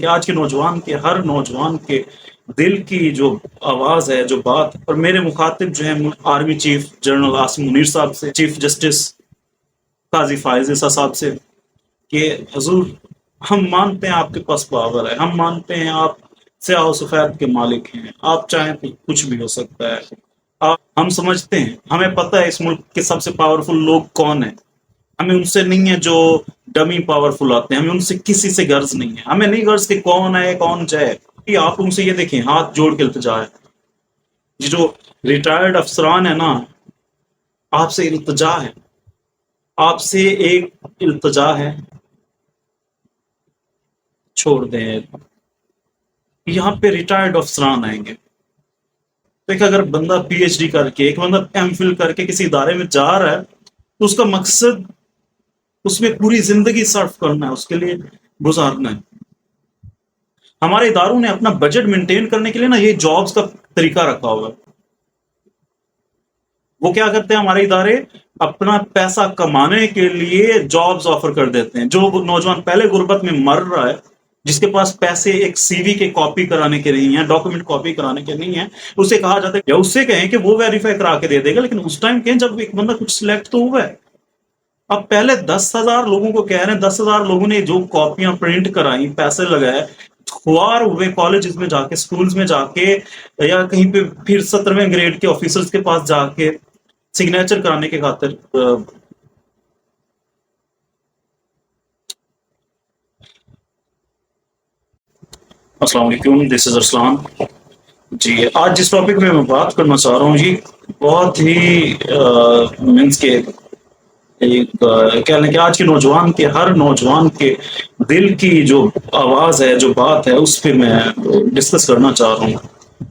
کہ آج کے نوجوان کے ہر نوجوان کے دل کی جو آواز ہے، جو بات، اور میرے مخاطب جو ہیں army chief general Asim Munir صاحب سے، چیف جسٹس قاضی فائز عیسیٰ صاحب سے، کہ حضور ہم مانتے ہیں آپ کے پاس پاور ہے، ہم مانتے ہیں آپ سیاہ و سفید کے مالک ہیں، آپ چاہیں تو کچھ بھی ہو سکتا ہے، ہم سمجھتے ہیں، ہمیں پتہ ہے اس ملک کے سب سے پاورفل لوگ کون ہیں، ہمیں ان سے نہیں ہے جو ڈمی پاورفل آتے ہیں، ہمیں ان سے کسی سے غرض نہیں ہے، ہمیں نہیں غرض کہ کون ہے کون جائے، آپ ان سے یہ دیکھیں ہاتھ جوڑ کے التجا ہے، یہ جو ریٹائرڈ افسران ہے نا، آپ سے التجا ہے، آپ سے ایک التجا ہے، چھوڑ دیں، یہاں پہ ریٹائرڈ افسران آئیں گے، دیکھ اگر بندہ پی ایچ ڈی کر کے، ایک بندہ ایم فل کر کے کسی ادارے میں جا رہا ہے تو اس کا مقصد اس میں پوری زندگی صرف کرنا ہے، اس کے لیے گزارنا ہے۔ ہمارے اداروں نے اپنا بجٹ مینٹین کرنے کے لیے نا یہ جابز کا طریقہ رکھا ہوا ہے، وہ کیا کرتے ہیں ہمارے ادارے، اپنا پیسہ کمانے کے لیے جابز آفر کر دیتے ہیں، جو نوجوان پہلے غربت میں مر رہا ہے، جس کے پاس پیسے ایک سی وی کے کاپی کرانے کے نہیں ہیں، ڈاکومنٹ کاپی کرانے کے نہیں ہیں، اسے کہا جاتا ہے یا اس سے کہیں کہ وہ ویریفائی کرا کے دے دے گا، لیکن اس ٹائم کہیں جب ایک بندہ کچھ سلیکٹ تو ہوا ہے۔ اب پہلے 10,000 لوگوں کو کہہ رہے ہیں، 10,000 لوگوں نے جو کاپیاں پرنٹ کرائی، پیسے لگائے، خوار ہوئے کالجز میں جا کے، سکولز میں جا کے، یا کہیں پہ پھر 17ویں گریڈ کے آفیسرز کے پاس جا کے سگنیچر کرانے کے خاطر۔ السلام علیکم، دس از ارسلان جی۔ آج جس ٹاپک میں بات کرنا چاہ رہا ہوں جی، بہت ہی مینس کے ایک کہہ لیں کہ آج کے نوجوان کے ہر نوجوان کے دل کی جو آواز ہے، جو بات ہے، اس پہ میں ڈسکس کرنا چاہ رہا ہوں،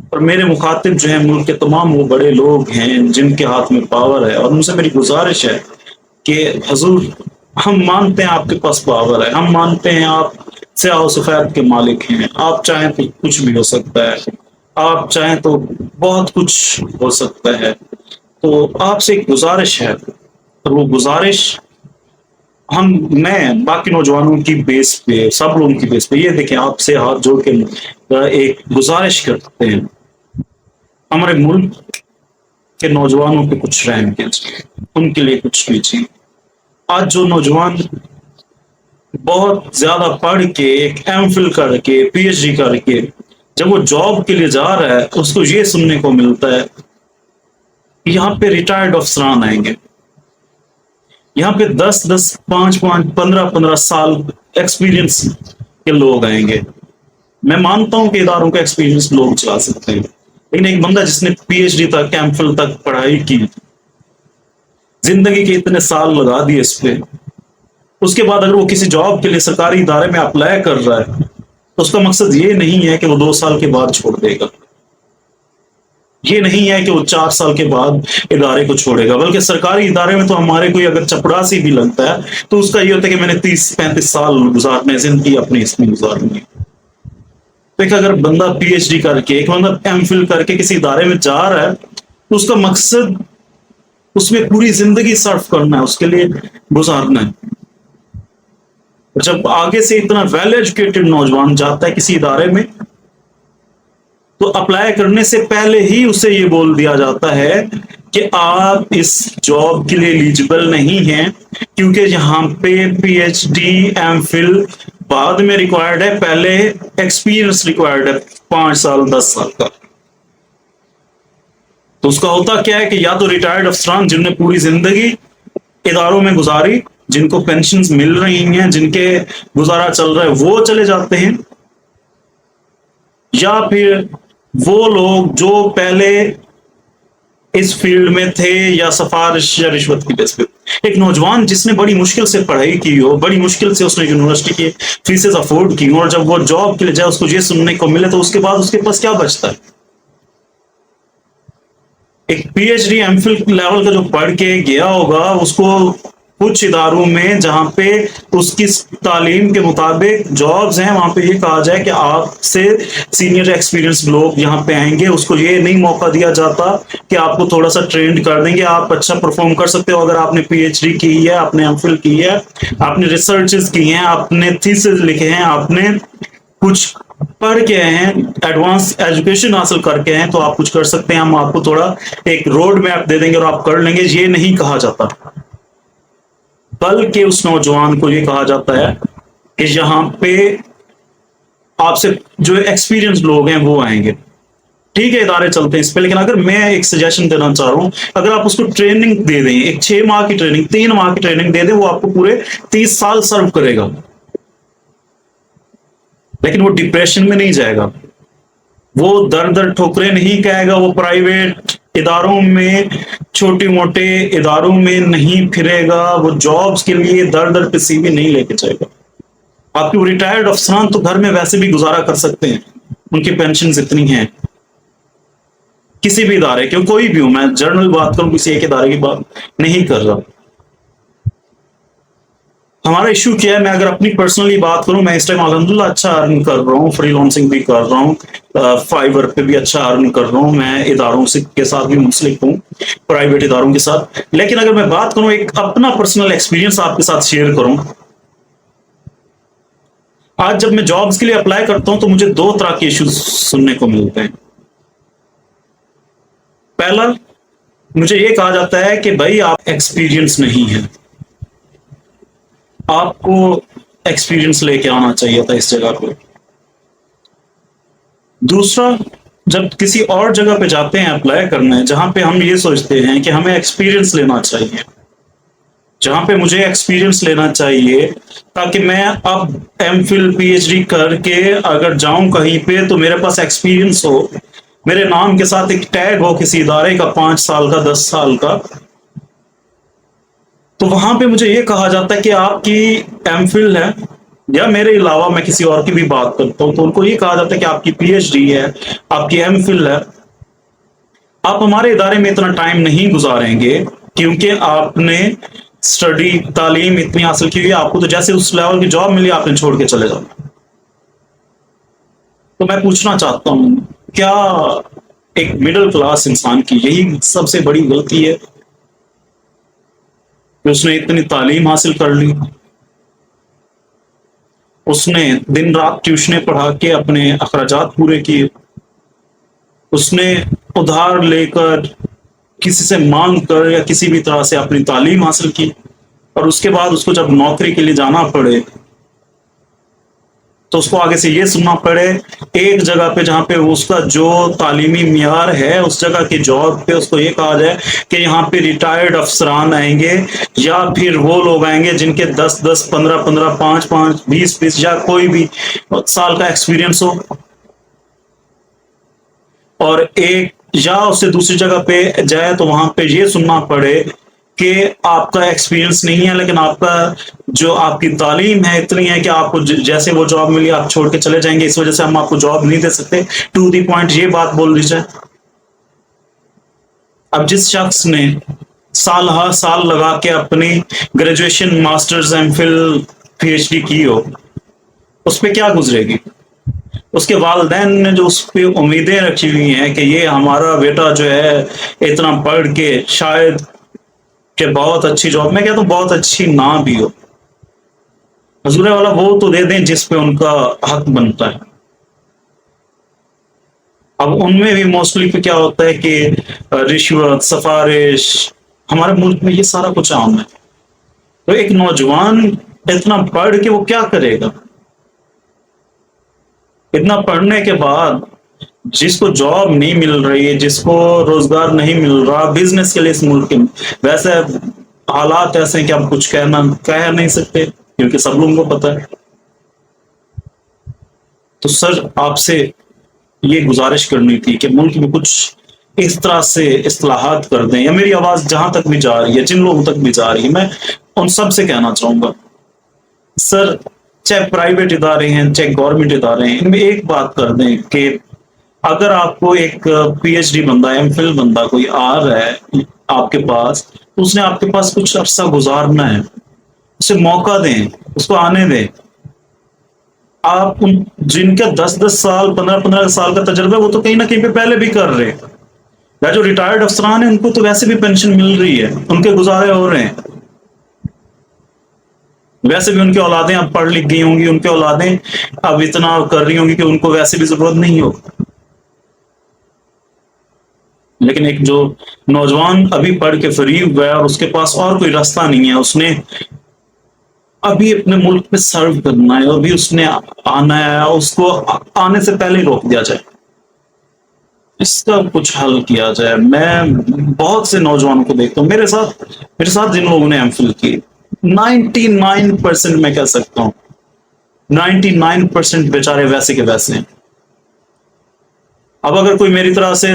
اور میرے مخاطب جو ہیں ملک کے تمام وہ بڑے لوگ ہیں جن کے ہاتھ میں پاور ہے، اور ان سے میری گزارش ہے کہ حضور ہم مانتے ہیں آپ کے پاس پاور ہے، ہم مانتے ہیں آپ سیاہ و سفید کے مالک ہیں، آپ چاہیں تو کچھ بھی ہو سکتا ہے، آپ چاہیں تو بہت کچھ ہو سکتا ہے، تو آپ سے ایک گزارش ہے، اور وہ گزارش میں باقی نوجوانوں کی بیس پہ، سب لوگوں کی بیس پہ یہ دیکھیں، آپ سے ہاتھ جوڑ کے ایک گزارش کرتے ہیں، ہمارے ملک کے نوجوانوں پہ کچھ رحم کیجیے، ان کے لیے کچھ کیجیے۔ آج جو نوجوان بہت زیادہ پڑھ کے، ایک ایم فل کر کے، پی ایچ ڈی کر کے جب وہ جاب کے لیے جا رہا ہے، اس کو یہ سننے کو ملتا ہے کہ یہاں پہ ریٹائرڈ افسران آئیں گے، یہاں پہ 10 5 15 سال ایکسپیرینس کے لوگ آئیں گے۔ میں مانتا ہوں کہ اداروں کا ایکسپیرینس لوگ چلا سکتے ہیں، لیکن ایک بندہ جس نے پی ایچ ڈی تک، ایم فل تک پڑھائی کی، زندگی کے اتنے سال لگا دیے اس پہ، اس کے بعد اگر وہ کسی جاب کے لیے سرکاری ادارے میں اپلائی کر رہا ہے تو اس کا مقصد یہ نہیں ہے کہ وہ 2 سال کے بعد چھوڑ دے گا، یہ نہیں ہے کہ وہ 4 سال کے بعد ادارے کو چھوڑے گا، بلکہ سرکاری ادارے میں تو ہمارے کوئی اگر چپڑاسی بھی لگتا ہے تو اس کا یہ ہوتا ہے کہ میں نے 30 35 سال گزارنے، زندگی اپنی اس میں گزارنی۔ دیکھ اگر بندہ پی ایچ ڈی کر کے، ایک بندہ ایم فل کر کے کسی ادارے میں جا رہا ہے تو اس کا مقصد اس میں پوری زندگی صرف کرنا ہے، اس کے لیے گزارنا ہے۔ جب آگے سے اتنا ویل ایجوکیٹڈ نوجوان جاتا ہے کسی ادارے میں تو اپلائی کرنے سے پہلے ہی اسے یہ بول دیا جاتا ہے کہ آپ اس جاب کے لیے ایلیجیبل نہیں ہیں، کیونکہ یہاں پہ P H D, M Phil بعد میں ریکوائرڈ ہے، پہلے ایکسپیرئنس ریکوائرڈ ہے 5 سال 10 سال کا۔ تو اس کا ہوتا کیا ہے کہ یا تو ریٹائرڈ افسران جن نے پوری زندگی اداروں میں گزاری، جن کو پینشنز مل رہی ہیں، جن کے گزارا چل رہا ہے، وہ چلے جاتے ہیں، یا پھر وہ لوگ جو پہلے اس فیلڈ میں تھے یا سفارش یا رشوت کی بیس پہ۔ ایک نوجوان جس نے بڑی مشکل سے پڑھائی کی ہو، بڑی مشکل سے اس نے یونیورسٹی کی فیسز افورڈ کی ہوں، اور جب وہ جاب کے لیے جائے اس کو یہ سننے کو ملے تو اس کے بعد اس کے پاس کیا بچتا ہے؟ ایک P H D M Phil level کا جو پڑھ کے گیا ہوگا، اس کو کچھ اداروں میں جہاں پہ اس کی تعلیم کے مطابق جابز ہیں، وہاں پہ یہ کہا جائے کہ آپ سے سینئر ایکسپیرینس لوگ یہاں پہ آئیں گے، اس کو یہ نہیں موقع دیا جاتا کہ آپ کو تھوڑا سا ٹرینڈ کر دیں گے، آپ اچھا پرفارم کر سکتے ہو اگر آپ نے پی ایچ ڈی کی ہے، آپ نے ایم فل کی ہے، آپ نے ریسرچز کی ہیں، آپ نے تھیسز لکھے ہیں، آپ نے کچھ پڑھ کے آئے ہیں، ایڈوانس ایجوکیشن حاصل کر کے ہیں، تو آپ کچھ کر سکتے ہیں، ہم آپ کو تھوڑا ایک روڈ میپ دے دیں گے اور آپ کر لیں گے، یہ نہیں کہا جاتا، بلکہ اس نوجوان کو یہ کہا جاتا ہے کہ یہاں پہ آپ سے جو ایکسپیرینس لوگ ہیں وہ آئیں گے، ٹھیک ہے ادارے چلتے ہیں اس پہ، لیکن اگر میں ایک سجیشن دینا چاہ رہا ہوں، اگر آپ اس کو ٹریننگ دے دیں، ایک 6 ماہ کی ٹریننگ، 3 ماہ کی ٹریننگ دے دیں، وہ آپ کو پورے 30 سال سرو کرے گا، لیکن وہ ڈپریشن میں نہیں جائے گا، وہ در در ٹھوکرے نہیں کہے گا، وہ پرائیویٹ اداروں میں، چھوٹی موٹے اداروں میں نہیں پھرے گا، وہ جابس کے لیے در در پہ سی وی نہیں لے کے جائے گا۔ آپ کے ریٹائرڈ افسران تو گھر میں ویسے بھی گزارا کر سکتے ہیں، ان کی پینشنز اتنی ہیں، کسی بھی ادارے کی، کوئی بھی ہوں، میں جنرل بات کروں، کسی ایک ادارے کی بات نہیں کر رہا۔ ہمارا ایشو کیا ہے، میں اگر اپنی پرسنلی بات کروں، میں اس ٹائم الحمدللہ اچھا ارن کر رہا ہوں، فری لانسنگ بھی کر رہا ہوں، فائیور پہ بھی اچھا ارن کر رہا ہوں، میں اداروں کے ساتھ بھی منسلک ہوں، پرائیویٹ اداروں کے ساتھ، لیکن اگر میں بات کروں، ایک اپنا پرسنل ایکسپیرینس آپ کے ساتھ شیئر کروں، آج جب میں جابس کے لیے اپلائی کرتا ہوں تو مجھے 2 طرح کے ایشوز سننے کو ملتے ہیں۔ پہلا، مجھے یہ کہا جاتا ہے کہ بھائی آپ ایکسپیرینس نہیں ہے، آپ کو ایکسپیرینس لے کے آنا چاہیے تھا اس جگہ پہ۔ دوسرا، جب کسی اور جگہ پہ جاتے ہیں اپلائی کرنے، جہاں پہ ہم یہ سوچتے ہیں کہ ہمیں ایکسپیرینس لینا چاہیے، جہاں پہ مجھے ایکسپیرینس لینا چاہیے تاکہ میں اب M Phil P H D کر کے اگر جاؤں کہیں پہ تو میرے پاس ایکسپیرینس ہو، میرے نام کے ساتھ ایک ٹیگ ہو کسی ادارے کا، 5 سال کا، 10 سال کا، تو وہاں پہ مجھے یہ کہا جاتا ہے کہ آپ کی ایم فل ہے، یا میرے علاوہ میں کسی اور کی بھی بات کرتا ہوں تو ان کو یہ کہا جاتا ہے کہ آپ کی پی ایچ ڈی ہے، آپ کی ایم فل ہے، آپ ہمارے ادارے میں اتنا ٹائم نہیں گزاریں گے کیونکہ آپ نے اسٹڈی، تعلیم اتنی حاصل کی ہوئی ہے، آپ کو تو جیسے اس لیول کی جاب ملی آپ نے چھوڑ کے چلے جاؤ۔ تو میں پوچھنا چاہتا ہوں، کیا ایک مڈل کلاس انسان کی یہی سب سے بڑی غلطی ہے کہ اس نے اتنی تعلیم حاصل کر لی، اس نے دن رات ٹیوشنیں پڑھا کے اپنے اخراجات پورے کیے، اس نے ادھار لے کر، کسی سے مانگ کر یا کسی بھی طرح سے اپنی تعلیم حاصل کی، اور اس کے بعد اس کو جب نوکری کے لیے جانا پڑے تو اس کو آگے سے یہ سننا پڑے، ایک جگہ پہ جہاں پہ اس کا جو تعلیمی معیار ہے اس جگہ کی جاب پہ اس کو یہ کہا جائے کہ یہاں پہ ریٹائرڈ افسران آئیں گے، یا پھر وہ لوگ آئیں گے جن کے 10 10 15 15 5 5 20 20 یا کوئی بھی سال کا ایکسپیرینس ہو، اور ایک یا اس سے دوسری جگہ پہ جائے تو وہاں پہ یہ سننا پڑے کہ آپ کا ایکسپیرینس نہیں ہے، لیکن آپ کا جو آپ کی تعلیم ہے اتنی ہے کہ آپ کو جیسے وہ جاب ملی آپ چھوڑ کے چلے جائیں گے، اس وجہ سے ہم آپ کو جاب نہیں دے سکتے، ٹو دی پوائنٹ یہ بات بول دی جائے۔ اب جس شخص نے سال ہر سال لگا کے اپنی graduation, masters, M Phil, P H D کی ہو، اس پہ کیا گزرے گی؟ اس کے والدین نے جو اس پہ امیدیں رکھی ہوئی ہیں کہ یہ ہمارا بیٹا جو ہے اتنا پڑھ کے شاید کہ بہت اچھی جاب، میں کہتا ہوں بہت اچھی نہ بھی ہو، حضور والا وہ تو دے دیں جس پہ ان کا حق بنتا ہے۔ اب ان میں بھی موسٹلی پہ کیا ہوتا ہے کہ رشوت، سفارش، ہمارے ملک میں یہ سارا کچھ عام ہے، تو ایک نوجوان اتنا پڑھ کے وہ کیا کرے گا؟ اتنا پڑھنے کے بعد جس کو جاب نہیں مل رہی ہے، جس کو روزگار نہیں مل رہا، بزنس کے لیے اس ملک میں ویسے حالات ایسے ہیں کہ ہم کچھ کہہ نہیں سکتے کیونکہ سب لوگوں کو پتا ہے۔ تو سر آپ سے یہ گزارش کرنی تھی کہ ملک میں کچھ اس طرح سے اصلاحات کر دیں، یا میری آواز جہاں تک بھی جا رہی ہے، جن لوگوں تک بھی جا رہی ہے، میں ان سب سے کہنا چاہوں گا، سر چاہے پرائیویٹ ادارے ہیں چاہے گورنمنٹ ادارے ہیں، ان میں ایک بات کر دیں کہ اگر آپ کو ایک پی ایچ ڈی بندہ، ایم فل بندہ کوئی آ رہا ہے آپ کے پاس، تو اس نے آپ کے پاس کچھ عرصہ گزارنا ہے، اسے موقع دیں، اس کو آنے دیں۔ آپ جن کا 10 10 سال، 15 15 سال کا تجربہ ہے، وہ تو کہیں نہ کہیں پہ پہلے بھی کر رہے ہیں، یا جو ریٹائرڈ افسران ہیں ان کو تو ویسے بھی پینشن مل رہی ہے، ان کے گزارے ہو رہے ہیں۔ ویسے بھی ان کی اولادیں اب پڑھ لکھ گئی ہوں گی، ان کی اولادیں اب اتنا کر رہی ہوں گی کہ ان کو ویسے بھی ضرورت نہیں ہوگی. لیکن ایک جو نوجوان ابھی پڑھ کے فری ہوا ہے اور اس کے پاس اور کوئی راستہ نہیں ہے، اس نے ابھی اپنے ملک پہ سرو کرنا ہے، ابھی اس نے آنا ہے، اس کو آنے سے پہلے ہی روک دیا جائے، اس کا کچھ حل کیا جائے. میں بہت سے نوجوانوں کو دیکھتا ہوں، میرے ساتھ جن لوگوں نے ایم فل کی، 99% میں کہہ سکتا ہوں 99% بیچارے ویسے کے ویسے ہیں. اب اگر کوئی میری طرح سے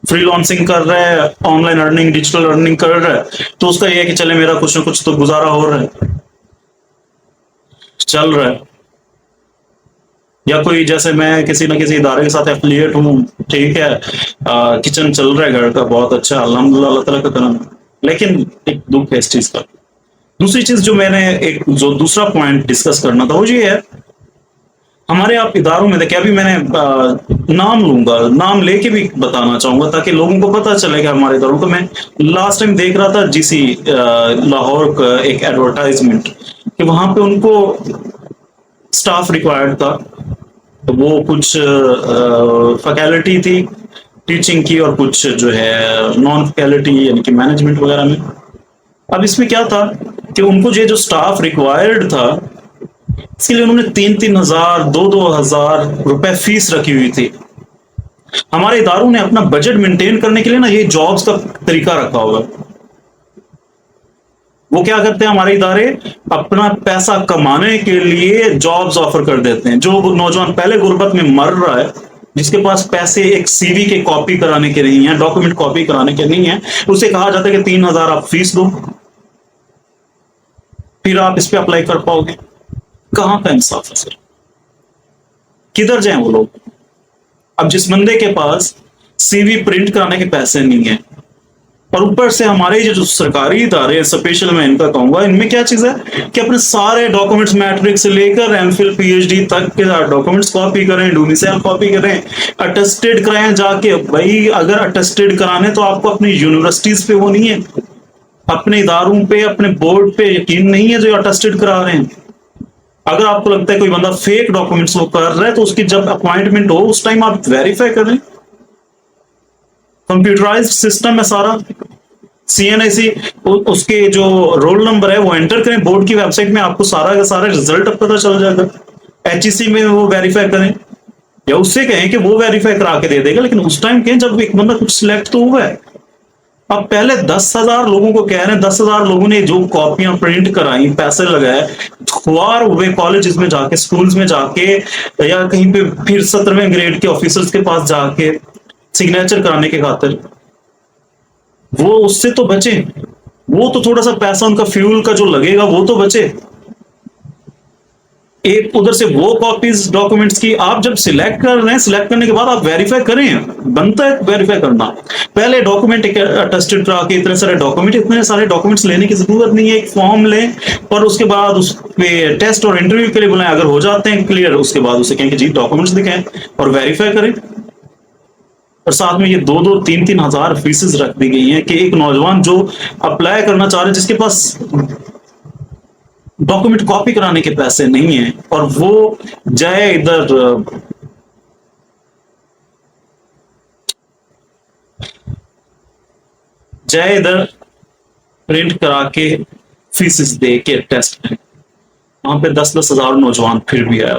فری لانسنگ کر رہا ہے، on line earning, digital earning کر رہا ہے، تو اس کا یہ ہے کہ چلے میرا کچھ نہ کچھ تو گزارا ہو رہا ہے، چل رہا ہے. یا کوئی جیسے میں کسی نہ کسی ادارے کے ساتھ ایفیلیٹ ہوں، ٹھیک ہے، کچن چل رہا ہے گھر کا، بہت اچھا، الحمد للہ، اللہ تعالیٰ کا کرم ہے. لیکن ایک دکھ ہے اس چیز کا. دوسری چیز جو میں نے ایک جو دوسرا پوائنٹ ڈسکس کرنا تھا وہ یہ ہے، ہمارے آپ اداروں میں دیکھیں، ابھی میں نے نام لوں گا، نام لے کے بھی بتانا چاہوں گا تاکہ لوگوں کو پتا چلے کہ ہمارے اداروں کو. میں لاسٹ ٹائم دیکھ رہا تھا جی سی لاہور کا ایک ایڈورٹائزمنٹ کہ وہاں پہ ان کو اسٹاف ریکوائرڈ تھا، تو وہ کچھ فیکلٹی تھی ٹیچنگ کی اور کچھ جو ہے نان فیکلٹی یعنی کہ مینجمنٹ وغیرہ میں. اب اس میں کیا تھا کہ ان کو یہ جو اسٹاف ریکوائرڈ تھا اس کے لیے انہوں نے 3,000 2,000 روپے فیس رکھی ہوئی تھی. ہمارے اداروں نے اپنا بجٹ مینٹین کرنے کے لیے نا یہ جابس کا طریقہ رکھا ہوگا. وہ کیا کرتے ہیں ہمارے ادارے، اپنا پیسہ کمانے کے لیے جابز آفر کر دیتے ہیں. جو نوجوان پہلے غربت میں مر رہا ہے، جس کے پاس پیسے ایک سی وی کے کاپی کرانے کے نہیں ہیں، ڈاکومنٹ کاپی کرانے کے نہیں ہیں، اسے کہا جاتا ہے کہ 3,000 آپ فیس دو، پھر آپ اس پہ اپلائی کر پاؤ گے. کہاں کا انصاف ہے سر؟ کدھر جائیں وہ لوگ؟ اب جس بندے کے پاس سی وی پرنٹ کرانے کے پیسے نہیں ہیں، اور اوپر سے ہمارے جو سرکاری ادارے اسپیشل میں ان کا کہوں گا، ان میں کیا چیز ہے کہ اپنے سارے ڈاکومنٹس میٹرک سے لے کر M Phil P H D تک کے ڈاکومنٹس کاپی کریں، ڈومیسائل کاپی کریں، اٹیسٹڈ کرائیں جا کے. بھائی اگر اٹیسٹڈ کرانے تو آپ کو اپنی یونیورسٹیز پہ وہ نہیں ہے، اپنے اداروں پہ، اپنے بورڈ پہ یقین نہیں ہے جو اٹیسٹڈ کرا رہے ہیں. اگر آپ کو لگتا ہے کوئی بندہ فیک ڈاکومنٹس وہ کر رہا ہے تو اس کی جب اپوائنٹمنٹ ہو اس ٹائم آپ ویریفائی کریں. کمپیوٹرائزڈ سسٹم ہے سارا، سی این آئی سی اس کے جو رول نمبر ہے وہ انٹر کریں بورڈ کی ویب سائٹ میں، آپ کو سارا کا سارا ریزلٹ پتہ چل جائے گا. ایچ ای سی میں وہ ویریفائی کریں یا اس سے کہیں کہ وہ ویریفائی کرا کے دے دے گا، لیکن اس ٹائم کہیں جب ایک بندہ کچھ سلیکٹ تو ہوا ہے. اب پہلے 10,000 لوگوں کو کہہ رہے ہیں، 10,000 لوگوں نے جو کاپیاں پرنٹ کرائی، پیسے لگائے، خوار ہوئے کالجز میں جا کے، سکولز میں جا کے، یا کہیں پہ پھر 17ویں گریڈ کے آفیسرز کے پاس جا کے سگنیچر کرانے کے خاطر. وہ اس سے تو بچے، وہ تو تھوڑا سا پیسہ ان کا فیول کا جو لگے گا وہ تو بچے. ایک ادھر سے وہ کاپیز ڈاکومنٹس کی آپ جب سلیکٹ کر رہے ہیں، سلیکٹ کرنے کے بعد آپ ویریفائی کریں، بنتا ہے ویریفائی کرنا. پہلے ڈاکومنٹ اٹیسٹڈ کرا کے اتنے سارے ڈاکومنٹس لینے کی ضرورت نہیں ہے. ایک فارم لیں اور اس کے بعد اس پہ ٹیسٹ اور انٹرویو کے لیے بلائیں، اگر ہو جاتے ہیں کلیئر اس کے بعد اسے کہیں کہ جی ڈاکومنٹس دکھائیں اور ویریفائی کریں. اور ساتھ میں یہ 2-3 ہزار فیسز رکھ دی گئی ہیں کہ ایک نوجوان جو اپلائی کرنا چاہ رہے جس کے پاس ڈاکومنٹ کاپی کرانے کے پیسے نہیں ہیں اور وہ جائے ادھر پرنٹ کرا کے فیسز دے کے ٹیسٹ میں، وہاں پہ 10-10 ہزار نوجوان پھر بھی آیا.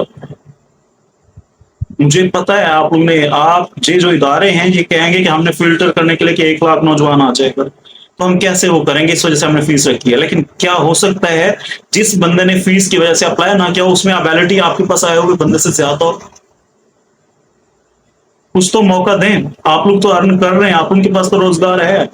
مجھے پتا ہے آپ لوگوں نے، آپ یہ جو ادارے ہیں یہ کہیں گے کہ ہم نے فلٹر کرنے کے لیے کہ 1 لاکھ نوجوان آ جائے گا تو ہم کیسے وہ کریں گے، اس وجہ سے ہم نے فیس رکھی ہے. لیکن کیا ہو سکتا ہے جس بندے نے فیس کی وجہ سے اپلائی نہ کیا اس میں ابیلٹی آپ کے پاس آئے ہوگے بندے سے زیادہ ہو. کچھ تو موقع دیں، آپ لوگ تو ارن کر رہے ہیں، آپ ان کے پاس تو روزگار ہے.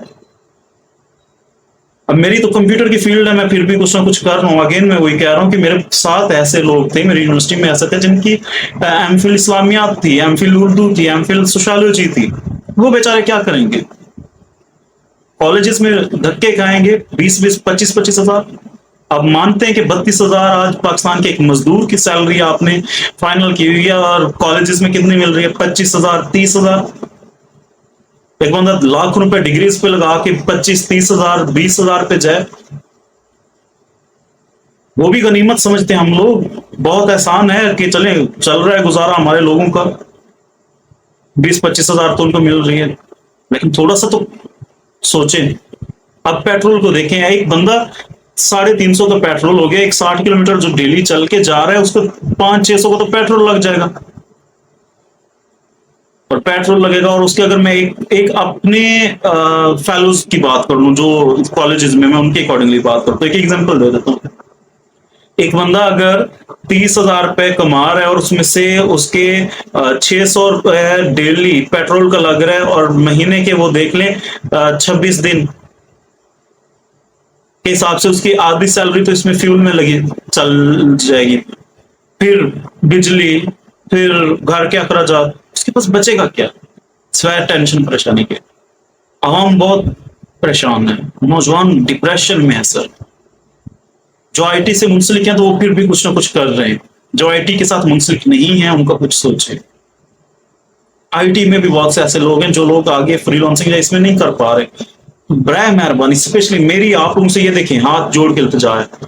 اب میری تو کمپیوٹر کی فیلڈ ہے، میں پھر بھی کچھ نہ کچھ کر رہا ہوں. اگین میں وہی کہہ رہا ہوں کہ میرے ساتھ ایسے لوگ تھے میری یونیورسٹی میں، ایسے تھے جن کی ایم فل اسلامیات تھی، ایم فل اردو تھی، ایم فل سوشالوجی تھی. وہ بیچارے کیا کریں گے؟ کالجز میں دھکے کھائیں گے، 20-25 ہزار. اب مانتے ہیں کہ 32,000 آج پاکستان کے ایک مزدور کی سیلری آپ نے فائنل کی ہوئی ہے، اور کالجز میں کتنی مل رہی ہے؟ 25,000 30,000. ایک بندہ ₹1,00,000 ڈگریز پہ لگا کے 25-30 ہزار 20 ہزار پہ جائے. وہ بھی غنیمت سمجھتے ہیں ہم لوگ. بہت احسان ہے کہ چلیں چل رہا ہے گزارا ہمارے لوگوں کا, 20-25 ہزار تو ان کو مل رہی ہے, لیکن تھوڑا سا تو سوچیں. اب پیٹرول کو دیکھیں, ایک بندہ 350 کا پیٹرول ہو گیا, ایک 60 کلومیٹر جو ڈیلی چل کے جا رہا ہے اس کو 500-600 کا تو پیٹرول لگ جائے گا. اور پیٹرول لگے گا, اور اس کے اگر میں ایک اپنے فیلوز کی بات کر لوں جو کالجز میں ان کے اکارڈنگلی بات کرتا ہوں, ایک ایگزامپل دے دیتا ہوں. ایک بندہ اگر 30,000 روپے کما رہا ہے اور اس میں سے اس کے 600 روپے ڈیلی پیٹرول کا لگ رہا ہے, اور مہینے کے وہ دیکھ لیں 26 دن کے حساب سے اس کی آدھی سیلری تو اس میں فیول میں لگی چل جائے گی, پھر بجلی, پھر گھر کے اخراجات, اس کے پاس بچے گا کیا؟ سوائے ٹینشن پریشانی کے. عوام بہت پریشان ہے, نوجوان ڈپریشن میں ہے سر. جو آئی ٹی سے منسلک ہیں تو وہ پھر بھی کچھ نہ کچھ کر رہے ہیں, جو آئی ٹی کے ساتھ منسلک نہیں ہیں ان کا کچھ سوچے. آئی ٹی میں بھی بہت سے ایسے لوگ ہیں جو لوگ آگے فری لانسنگ اس میں نہیں کر پا رہے. برائے مہربانی اسپیشلی میری آپ لوگوں سے یہ دیکھیں, ہاتھ جوڑ کے التجا ہے,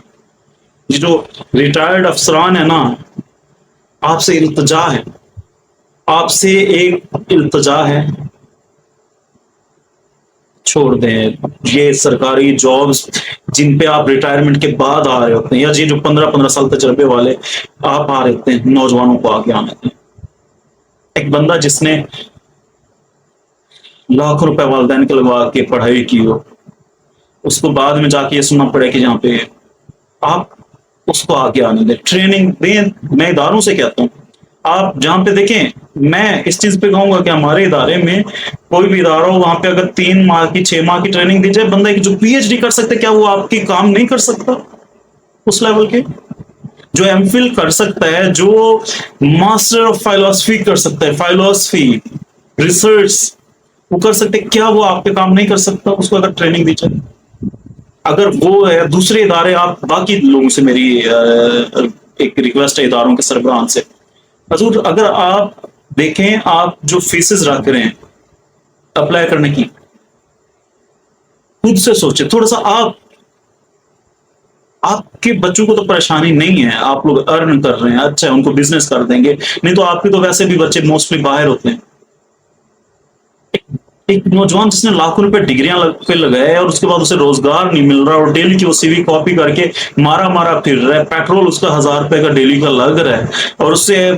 یہ جو ریٹائرڈ افسران ہیں نا, آپ سے التجا ہے, آپ سے ایک التجا ہے, چھوڑ دیں یہ سرکاری جابس جن پہ آپ ریٹائرمنٹ کے بعد آ رہے ہوتے ہیں, یا یہ جو 15-15 سال تجربے والے آپ آ رہے ہوتے ہیں, نوجوانوں کو آگے آنے دیں. ایک بندہ جس نے لاکھوں روپے والدین کے لگوا کے پڑھائی کی ہو, اس کو بعد میں جا کے یہ سننا پڑے کہ جہاں پہ آپ اس کو آگے آنے دیں, ٹریننگ دیں. میں اداروں سے کہتا ہوں, آپ جہاں پہ دیکھیں, میں اس چیز پہ کہوں گا کہ ہمارے ادارے میں کوئی بھی ادارہ ہو, وہاں پہ اگر 3 ماہ کی 6 ماہ کی ٹریننگ دی جائے, بندہ جو پی ایچ ڈی کر سکتے, کیا وہ آپ کی کام نہیں کر سکتا؟ اس لیول کے جو ایم فل کر سکتا ہے, جو ماسٹر آف فلاسفی کر سکتا ہے, فلاسفی ریسرچ وہ کر سکتے, کیا وہ آپ پہ کام نہیں کر سکتا اس کو اگر ٹریننگ دی جائے؟ اگر وہ ہے دوسرے ادارے, آپ باقی لوگوں سے میری ایک ریکویسٹ ہے اداروں کے سربراہان سے, حضور اگر آپ دیکھیں آپ جو فیسز رکھ رہے ہیں اپلائی کرنے کی, خود سے سوچیں تھوڑا سا. آپ کے بچوں کو تو پریشانی نہیں ہے, آپ لوگ ارن کر رہے ہیں, اچھا ان کو بزنس کر دیں گے, نہیں تو آپ کے تو ویسے بھی بچے موسٹلی باہر ہوتے ہیں. ایک نوجوان جس نے لاکھوں روپے ڈگریاں پہ لگائے اور اس کے بعد اسے روزگار نہیں مل رہا, اور ڈیلی کی وہ سی وی کاپی کر کے مارا پھر رہا ہے, پیٹرول اس کا 1,000 روپے کا ڈیلی کا لگ رہا ہے, اور اس سے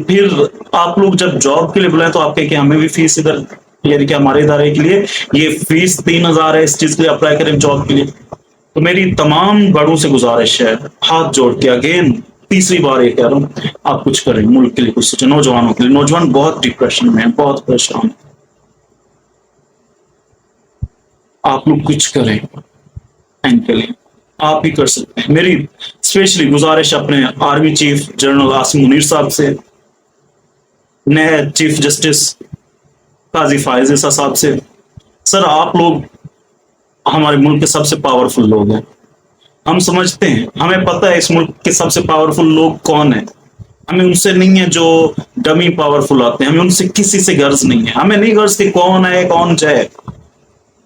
پھر آپ لوگ جب جاب کے لیے بلائیں تو آپ کہیں کہ ہمیں بھی فیس ادھر, یعنی کہ ہمارے ادارے کے لیے یہ فیس 3,000 ہے, اس چیز کے لیے اپلائی کریں جاب کے لیے. تو میری تمام بڑوں سے گزارش ہے, ہاتھ جوڑ کے اگین تیسری بار یہ کہہ رہا ہوں, آپ کچھ کریں ملک کے لیے, کچھ سوچیں نوجوانوں کے لیے. نوجوان بہت ڈپریشن میں ہیں, بہت پریشان ہیں, آپ لوگ کچھ کریں ان کے لیے, آپ ہی کر سکتے ہیں. میری اسپیشلی گزارش اپنے army chief general Asim Munir صاحب سے, نئے چیف جسٹس قاضی فائز عیسیٰ صاحب سے, سر آپ لوگ ہمارے ملک کے سب سے پاورفل لوگ ہیں. ہم سمجھتے ہیں, ہمیں پتہ ہے اس ملک کے سب سے پاورفل لوگ کون ہیں, ہمیں ان سے نہیں ہے جو ڈمی پاورفل آتے ہیں, ہمیں ان سے کسی سے غرض نہیں ہے. ہمیں نہیں غرض کہ کون ہے کون جائے,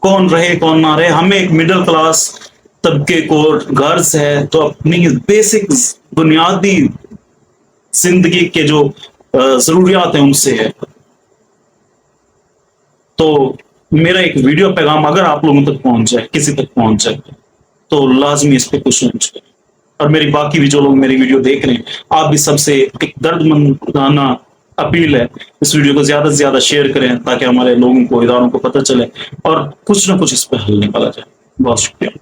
کون رہے کون نہ رہے. ہمیں ایک مڈل کلاس طبقے کو غرض ہے تو اپنی بیسک بنیادی زندگی کے جو ضروریات ہیں ان سے ہے. تو میرا ایک ویڈیو پیغام اگر آپ لوگوں تک پہنچ جائے, کسی تک پہنچ جائے, تو لازمی اس پہ کچھ سوچ کریں. اور میری باقی بھی جو لوگ میری ویڈیو دیکھ رہے ہیں, آپ بھی سب سے ایک درد مندانہ اپیل ہے, اس ویڈیو کو زیادہ سے زیادہ شیئر کریں تاکہ ہمارے لوگوں کو, اداروں کو پتہ چلے اور کچھ نہ کچھ اس پہ حل نکالا جائے. بہت شکریہ.